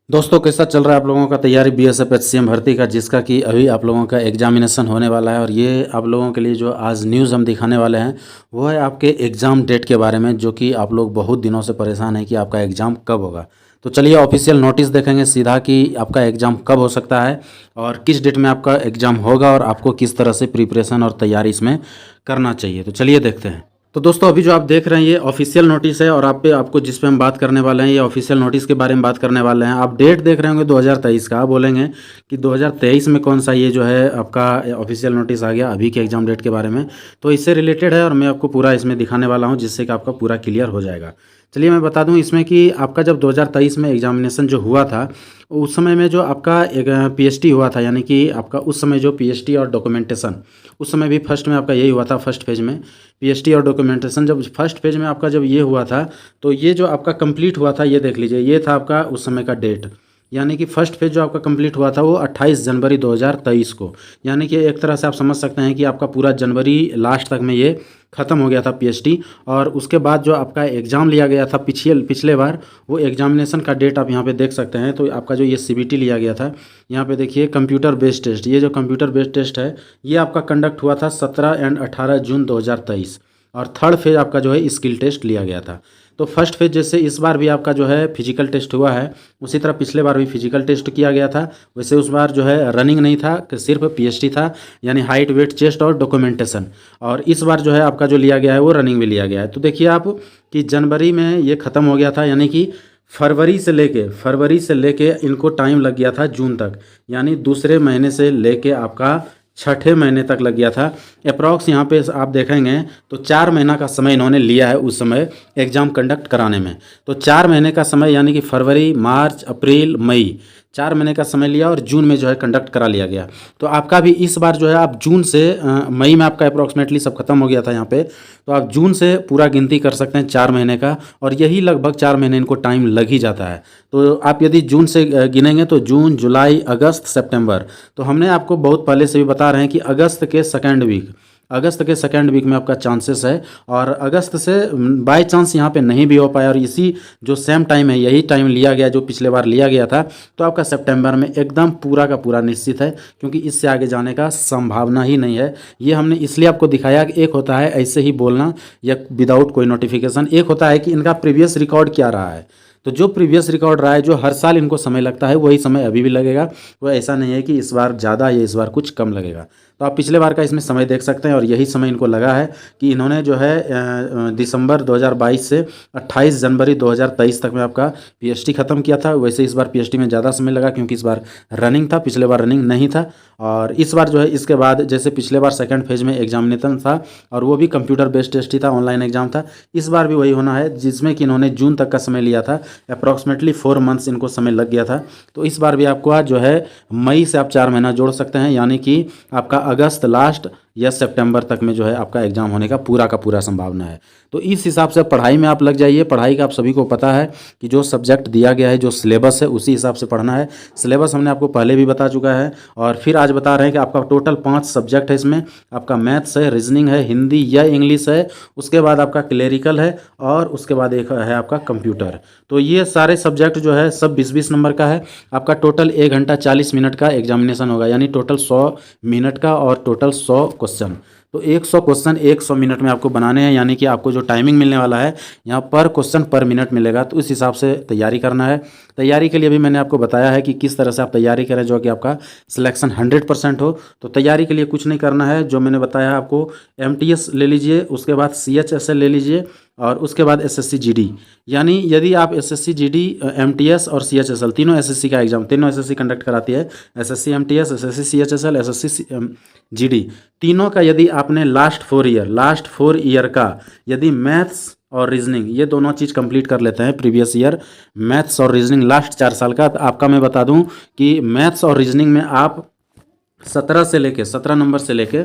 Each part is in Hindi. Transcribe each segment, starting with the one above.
दोस्तों कैसा चल रहा है आप लोगों का तैयारी बीएसएफ एचसीएम भर्ती का, जिसका कि अभी आप लोगों का एग्जामिनेशन होने वाला है। और ये आप लोगों के लिए जो आज न्यूज़ हम दिखाने वाले हैं वो है आपके एग्ज़ाम डेट के बारे में, जो कि आप लोग बहुत दिनों से परेशान हैं कि आपका एग्ज़ाम कब होगा। तो चलिए ऑफिशियल नोटिस देखेंगे सीधा कि आपका एग्ज़ाम कब हो सकता है और किस डेट में आपका एग्ज़ाम होगा और आपको किस तरह से प्रिपरेशन और तैयारी इसमें करना चाहिए। तो चलिए देखते हैं। तो दोस्तों अभी जो आप देख रहे हैं ये ऑफिशियल नोटिस है और आपको जिस पे हम बात करने वाले हैं ये ऑफिशियल नोटिस के बारे में बात करने वाले हैं। आप डेट देख रहे होंगे 2023 का, आप बोलेंगे कि 2023 में कौन सा ये जो है आपका ऑफिशियल नोटिस आ गया अभी के एग्जाम डेट के बारे में। तो इससे रिलेटेड है और मैं आपको पूरा इसमें दिखाने वाला हूँ जिससे कि आपका पूरा क्लियर हो जाएगा। चलिए मैं बता दूं इसमें कि आपका जब 2023 में एग्जामिनेशन जो हुआ था उस समय में जो आपका एक पीएचडी हुआ था, यानी कि आपका उस समय जो पीएचडी और डॉक्यूमेंटेशन उस समय भी फर्स्ट में आपका यही हुआ था। फर्स्ट फेज में पीएचडी और डॉक्यूमेंटेशन जब फर्स्ट फेज में आपका जब ये हुआ था तो ये जो आपका कंप्लीट हुआ था, ये देख लीजिए, ये था आपका उस समय का डेट। यानी कि फर्स्ट फेज जो आपका कंप्लीट हुआ था वो 28 जनवरी 2023 को, यानी कि एक तरह से आप समझ सकते हैं कि आपका पूरा जनवरी लास्ट तक में ये ख़त्म हो गया था पीएचडी। और उसके बाद जो आपका एग्ज़ाम लिया गया था पिछले बार, वो एग्जामिनेशन का डेट आप यहाँ पे देख सकते हैं। तो आपका जो ये सीबीटी लिया गया था, यहाँ पे देखिए कंप्यूटर बेस्ड टेस्ट, ये जो कंप्यूटर बेस्ड टेस्ट है ये आपका कंडक्ट हुआ था 17 एंड 18 जून 2023। और थर्ड फेज आपका जो है स्किल टेस्ट लिया गया था। तो फर्स्ट फेज जैसे इस बार भी आपका जो है फिजिकल टेस्ट हुआ है, उसी तरह पिछले बार भी फिजिकल टेस्ट किया गया था। वैसे उस बार जो है रनिंग नहीं था, सिर्फ पीएचडी था, यानी हाइट वेट चेस्ट और डॉक्यूमेंटेशन। और इस बार जो है आपका जो लिया गया है वो रनिंग भी लिया गया है। तो देखिए आप कि जनवरी में ये ख़त्म हो गया था, यानी कि फरवरी से लेके इनको टाइम लग गया था जून तक, यानी दूसरे महीने से लेके आपका छठे महीने तक लग गया था। अप्रॉक्स यहाँ पे आप देखेंगे तो 4 महीना का समय इन्होंने लिया है उस समय एग्ज़ाम कंडक्ट कराने में। तो 4 महीने का समय, यानी कि फरवरी मार्च अप्रैल मई, 4 महीने का समय लिया और जून में जो है कंडक्ट करा लिया गया। तो आपका भी इस बार जो है आप जून से मई में आपका अप्रॉक्सीमेटली सब खत्म हो गया था यहाँ पे, तो आप जून से पूरा गिनती कर सकते हैं 4 महीने का, और यही लगभग 4 महीने इनको टाइम लग ही जाता है। तो आप यदि जून से गिनेंगे तो जून जुलाई अगस्त सितंबर, तो हमने आपको बहुत पहले से भी बता रहे हैं कि अगस्त के सेकेंड वीक में आपका चांसेस है। और अगस्त से बाय चांस यहाँ पे नहीं भी हो पाया और इसी जो सेम टाइम है यही टाइम लिया गया जो पिछले बार लिया गया था, तो आपका सितंबर में एकदम पूरा का पूरा निश्चित है, क्योंकि इससे आगे जाने का संभावना ही नहीं है। ये हमने इसलिए आपको दिखाया कि एक होता है ऐसे ही बोलना या विदाउट कोई नोटिफिकेशन, एक होता है कि इनका प्रीवियस रिकॉर्ड क्या रहा है। तो जो प्रीवियस रिकॉर्ड रहा है, जो हर साल इनको समय लगता है वही समय अभी भी लगेगा। वो ऐसा नहीं है कि इस बार ज़्यादा या इस बार कुछ कम लगेगा। तो आप पिछले बार का इसमें समय देख सकते हैं और यही समय इनको लगा है कि इन्होंने जो है दिसंबर 2022 से 28 जनवरी 2023 तक में आपका पीएचडी ख़त्म किया था। वैसे इस बार पीएचडी में ज़्यादा समय लगा क्योंकि इस बार रनिंग था, पिछले बार रनिंग नहीं था। और इस बार जो है इसके बाद जैसे पिछले बार सेकंड फेज में एग्जामिनेशन था और वो भी कंप्यूटर बेस्ड टेस्ट ही था, ऑनलाइन एग्जाम था, इस बार भी वही होना है जिसमें कि इन्होंने जून तक का समय लिया था। अप्रॉक्सीमेटली 4 मंथ्स इनको समय लग गया था। तो इस बार भी आपको आज जो है मई से आप 4 महीना जोड़ सकते हैं, यानी कि आपका अगस्त लास्ट या सितंबर तक में जो है आपका एग्जाम होने का पूरा संभावना है। तो इस हिसाब से पढ़ाई में आप लग जाइए। पढ़ाई का आप सभी को पता है कि जो सब्जेक्ट दिया गया है, जो सिलेबस है, उसी हिसाब से पढ़ना है। सिलेबस हमने आपको पहले भी बता चुका है और फिर आज बता रहे हैं कि आपका टोटल 5 सब्जेक्ट है। इसमें आपका मैथ्स है, रीजनिंग है, हिंदी या इंग्लिश है, उसके बाद आपका क्लेरिकल है और उसके बाद एक है आपका कंप्यूटर। तो ये सारे सब्जेक्ट जो है सब 20-20 नंबर का है। आपका टोटल 1 घंटा 40 मिनट का एग्जामिनेशन होगा, यानी टोटल 100 मिनट का और टोटल 100 क्वेश्चन। तो 100 क्वेश्चन 100 मिनट में आपको बनाने हैं, यानी कि आपको जो टाइमिंग मिलने वाला है यहाँ पर क्वेश्चन पर मिनट मिलेगा। तो इस हिसाब से तैयारी करना है। तैयारी के लिए भी मैंने आपको बताया है कि किस तरह से आप तैयारी करें जो कि आपका सिलेक्शन 100% हो। तो तैयारी के लिए कुछ नहीं करना है, जो मैंने बताया आपको एमटीएस ले लीजिए, उसके बाद सीएचएसएल ले लीजिए और उसके बाद एसएससी जीडी। यानी यदि आप एसएससी जीडी, एमटीएस और सीएचएसएल तीनों एसएससी का एग्जाम, तीनों एसएससी कंडक्ट कराती है, SSC MTS, SSC CHSL, SSC GD, तीनों का यदि आपने लास्ट 4 ईयर का यदि मैथ्स और रीजनिंग ये दोनों चीज़ कंप्लीट कर लेते हैं, प्रीवियस ईयर मैथ्स और रीजनिंग लास्ट 4 साल का, तो आपका मैं बता दूं कि मैथ्स और रीजनिंग में आप 17 नंबर से लेके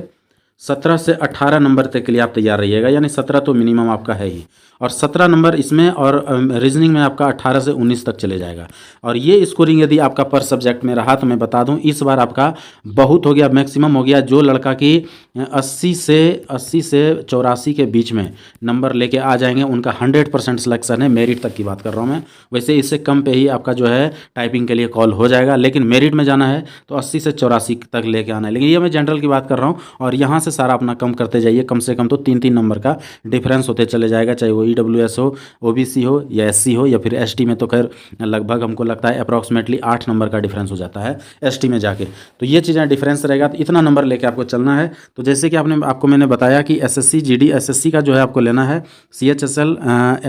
17 से 18 नंबर तक के लिए आप तैयार रहिएगा, यानी 17 तो मिनिमम आपका है ही, और 17 नंबर इसमें, और रीजनिंग में आपका 18 से 19 तक चले जाएगा। और ये स्कोरिंग यदि आपका पर सब्जेक्ट में रहा तो मैं बता दूं इस बार आपका बहुत हो गया, मैक्सिमम हो गया। जो लड़का की 80 से 84 के बीच में नंबर लेके आ जाएंगे उनका 100% सिलेक्शन है। मेरिट तक की बात कर रहा हूँ मैं, वैसे इससे कम पे ही आपका जो है टाइपिंग के लिए कॉल हो जाएगा, लेकिन मेरिट में जाना है तो 80 से 84 तक लेके आना है। लेकिन ये मैं जनरल की बात कर रहा हूँ, और यहाँ से सारा अपना कम करते जाइए, कम से कम तो 3-3 नंबर का डिफरेंस होते चले जाएगा, चाहे वो EWS हो, OBC हो या SC हो या फिर ST में, तो खैर लगभग हमको लगता है अप्रॉक्सीमेटली 8 नंबर का डिफरेंस हो जाता है ST में जाके। तो ये चीज़ें डिफरेंस रहेगा, तो इतना नंबर लेके आपको चलना है। तो जैसे कि आपको मैंने बताया कि SSC GD SSC का जो है आपको लेना है CHSL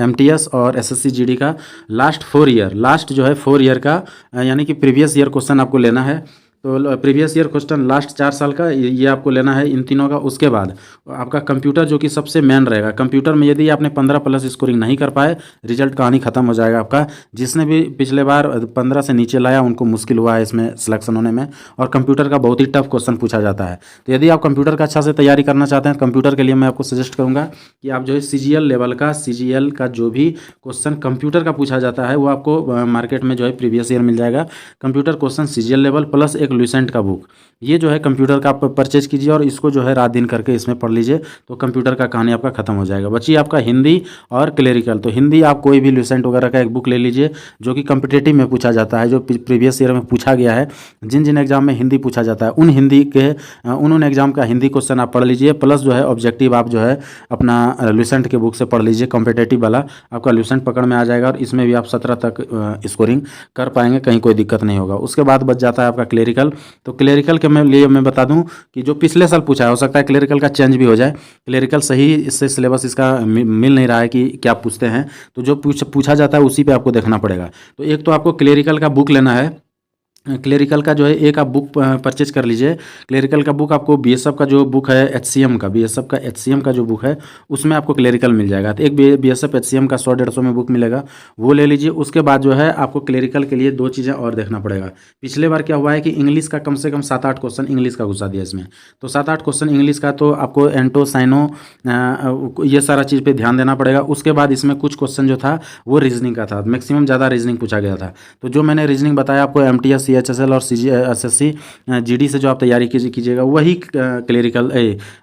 MTS और SSC GD का लास्ट 4 ईयर, लास्ट जो है 4 ईयर का, यानी कि प्रीवियस ईयर क्वेश्चन आपको लेना है। तो प्रीवियस ईयर क्वेश्चन लास्ट 4 साल का ये आपको लेना है इन तीनों का। उसके बाद आपका कंप्यूटर जो कि सबसे मेन रहेगा, कंप्यूटर में यदि आपने 15 प्लस स्कोरिंग नहीं कर पाए, रिजल्ट कहानी खत्म हो जाएगा आपका। जिसने भी पिछले बार 15 से नीचे लाया उनको मुश्किल हुआ है इसमें सिलेक्शन होने में, और कंप्यूटर का बहुत ही टफ क्वेश्चन पूछा जाता है। तो यदि आप कंप्यूटर का अच्छा से तैयारी करना चाहते हैं, कंप्यूटर के लिए मैं आपको सजेस्ट करूँगा कि आप जो है CGL लेवल का, CGL का जो भी क्वेश्चन कंप्यूटर का पूछा जाता है वो आपको मार्केट में जो है प्रीवियस ईयर मिल जाएगा। Computer question CGL level plus एक लुसेंट का बुक, ये जो है कंप्यूटर का आप परचेज कीजिए और इसको जो है रात दिन करके इसमें पढ़ लीजिए, तो कंप्यूटर का कहानी आपका खत्म हो जाएगा। बची आपका हिंदी और क्लेरिकल। तो हिंदी आप कोई भी लुसेंट वगैरह का एक बुक ले लीजिए जो कि कॉम्पिटिटिव में पूछा जाता है, जो प्रीवियस ईयर में पूछा गया है, जिन जिन एग्जाम में हिंदी पूछा जाता है उन हिंदी के उन एग्जाम का हिंदी क्वेश्चन आप पढ़ लीजिए, प्लस जो है ऑब्जेक्टिव आप जो है अपना लुसेंट के बुक से पढ़ लीजिए। कॉम्पिटिटिव वाला आपका लुसेंट पकड़ में आ जाएगा और इसमें भी आप 17 तक स्कोरिंग कर पाएंगे, कहीं कोई दिक्कत नहीं होगा। उसके बाद बच जाता है आपका क्लेरिकल। तो क्लेरिकल के लिए मैं बता दूं कि जो पिछले साल पूछा है, हो सकता है क्लेरिकल का चेंज भी हो जाए। क्लेरिकल सही इससे सिलेबस इसका मिल नहीं रहा है कि क्या पूछते हैं, तो जो पूछा जाता है उसी पे आपको देखना पड़ेगा। तो एक तो आपको क्लेरिकल का बुक लेना है, क्लेरिकल का जो है एक आप बुक परचेज कर लीजिए। क्लेरिकल का बुक आपको BSF का जो बुक है HCM का, BSF का HCM का जो बुक है उसमें आपको क्लेरिकल मिल जाएगा। तो एक BSF HCM का 100-150 में बुक मिलेगा, वो ले लीजिए। उसके बाद जो है आपको क्लेरिकल के लिए 2 चीज़ें और देखना पड़ेगा। पिछले बार क्या हुआ है कि इंग्लिश का कम से कम 7-8 क्वेश्चन इंग्लिश का घुसा दिया इसमें, तो 7-8 क्वेश्चन इंग्लिश का, तो आपको एंटो साइनो ये सारा चीज़ पर ध्यान देना पड़ेगा। उसके बाद इसमें कुछ क्वेश्चन जो था वो रीजनिंग का था, मैक्सिमम ज़्यादा रीजनिंग पूछा गया था। तो जो मैंने रीजनिंग बताया आपको MTS CHSL और SSC GD से जो आप तैयारी कीजिएगा, वही क्लेरिकल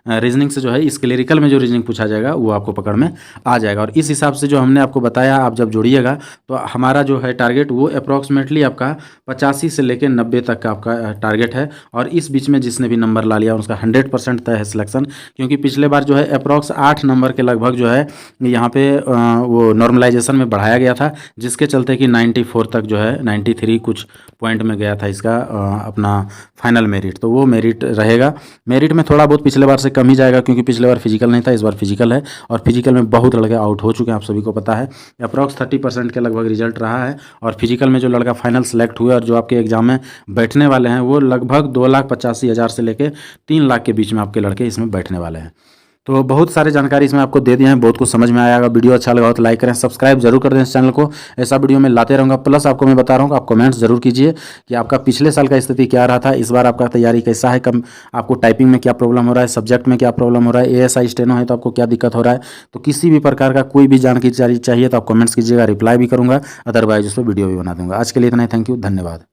रीजनिंग से जो है इस क्लेरिकल में जो रीजनिंग पूछा जाएगा वो आपको पकड़ में आ जाएगा। और इस हिसाब से जो हमने आपको बताया आप जब जोड़िएगा तो हमारा जो है टारगेट वो अप्रॉक्सीमेटली आपका 85 से लेकर 90 तक का आपका टारगेट है। और इस बीच में जिसने भी नंबर ला लिया उसका 100% तय है सिलेक्शन, क्योंकि पिछले बार जो है अप्रॉक्स 8 नंबर के लगभग जो है यहाँ पे वो नॉर्मलाइजेशन में बढ़ाया गया था, जिसके चलते कि 94 तक जो है 93 कुछ पॉइंट में गया था इसका अपना फाइनल मेरिट। तो वो मेरिट रहेगा। मेरिट में थोड़ा बहुत पिछले बार से कम ही जाएगा, क्योंकि पिछले बार फिजिकल नहीं था, इस बार फिजिकल है, और फिजिकल में बहुत लड़के आउट हो चुके हैं, आप सभी को पता है। अप्रॉक्स 30% के लगभग रिजल्ट रहा है, और फिजिकल में जो लड़का फाइनल सेलेक्ट हुए और जो आपके एग्जाम में बैठने वाले हैं वो लगभग 2,85,000 से लेकर 3 लाख के बीच में आपके लड़के इसमें बैठने वाले हैं। तो बहुत सारे जानकारी इसमें आपको दे दिए हैं, बहुत कुछ समझ में आया। अगर वीडियो अच्छा लगा हो तो लाइक करें, सब्सक्राइब जरूर कर दें इस चैनल को, ऐसा वीडियो मैं लाते रहूँगा। प्लस आपको मैं बता रहा हूँ कि आप कमेंट्स जरूर कीजिए कि आपका पिछले साल का स्थिति क्या रहा था, इस बार आपका तैयारी कैसा है, कम आपको टाइपिंग में क्या प्रॉब्लम हो रहा है, सब्जेक्ट में क्या प्रॉब्लम हो रहा है, ASI स्टेनो है तो आपको क्या दिक्कत हो रहा है। तो किसी भी प्रकार का कोई भी जानकारी चाहिए तो आप कमेंट्स कीजिएगा, रिप्लाई भी करूँगा, अदरवाइज उस पर वीडियो भी बना दूँगा। आज के लिए इतना ही, थैंक यू, धन्यवाद।